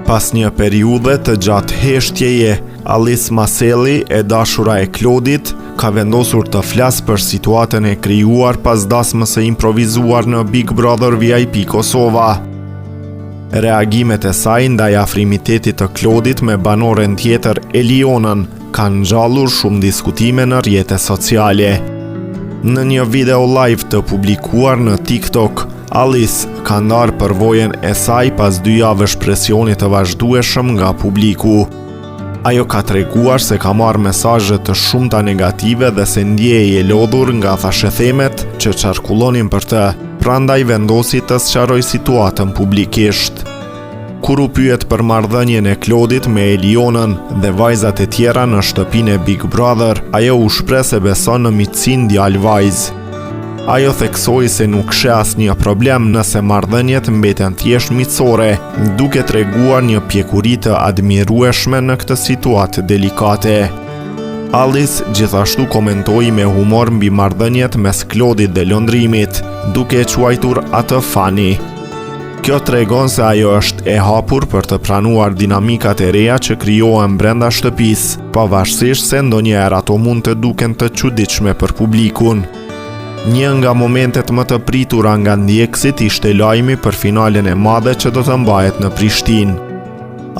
Pas një periudhe të gjatë heshtjeje, Alice Maselli, e dashura e Klodit, ka vendosur të flasë për situatën e krijuar pas dasmës së improvizuar në Big Brother VIP Kosova. Reagimet e saj ndaj afrimitetit të Klodit me banoren tjetër Elionën kanë ngjallur shumë diskutime në rrjetet sociale. Në një video live të publikuar në TikTok, Alice ka ndarë përvojën e saj pas 2 javësh presionit të vazhdueshëm nga publiku. Ajo ka treguar se ka marrë mesazhe të shumta negative dhe se ndjehej e lodhur nga thashethemet që qarkullonin për të, prandaj vendosi të sqaroj situatën publikisht. Kur u pyet për marrëdhënien e Klodit me Elionën dhe vajzat e tjera në shtëpinë e Big Brother, ajo u shpreh se beson në miqësinë djalë-vajzë. Ajo theksoi se nuk sheh asnjë problem nëse marrëdhëniet mbeten thjesht miqësore, duke treguar një pjekuri të admirueshme në këtë situatë delikate. Alice gjithashtu komentoi me humor mbi marrëdhëniet mes Klodit dhe Londrimit, duke e quajtur atë funny. Kjo tregon se ajo është e hapur për të pranuar dinamikat e reja që krijohen brenda shtëpisë, pavarësisht se ndonjëherë ato mund të duken të çuditshme për publikun. Një nga momentet më të pritura nga ndjekësit ishte lajmi për finalen e madhe që do të mbahet në Prishtinë.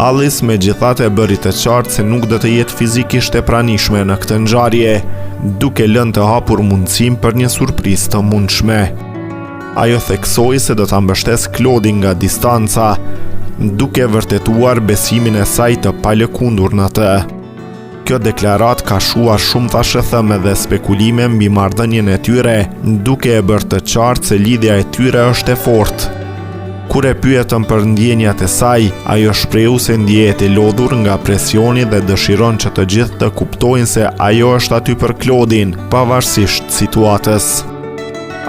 Alice megjithatë bëri të qartë se nuk do të jetë fizikisht e pranishme në këtë ngjarje, duke lënë të hapur mundësinë për një surprizë të mundshme. Ajo theksoi se do ta mbështes Klodin nga distanca, duke vërtetuar besimin e saj të palëkundur në të. Kjo deklarat ka shuar shumë thashëthëme dhe spekulime mbi marrëdhënien e tyre, duke e bërë të qartë se lidhja e tyre është e fortë. Kur e pyetën për ndjenjat e saj, ajo shprehu se ndjehet e lodhur nga presioni dhe dëshiron që të gjithë të kuptojnë se ajo është aty për Klodin, pavarësisht situatës.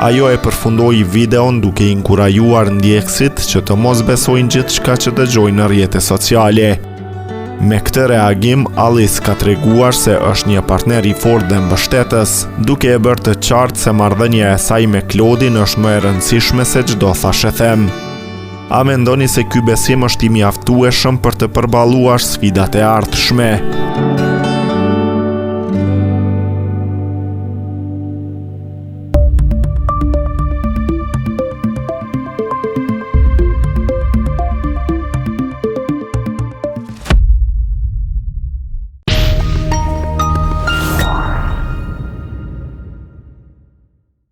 Ajo e përfundoi videon duke inkurajuar ndjekësit që të mos besojnë gjithçka që dëgjojnë në rrjetet sociale. Me këtë reagim, Alice ka treguar se është një partner i fortë dhe mbështetës, duke e bërë të qartë se marrëdhënia e saj me Klodin është më e rëndësishme se çdo thashethem. A mendoni se ky besim është i mjaftueshëm për të përballuar sfidat e ardhshme?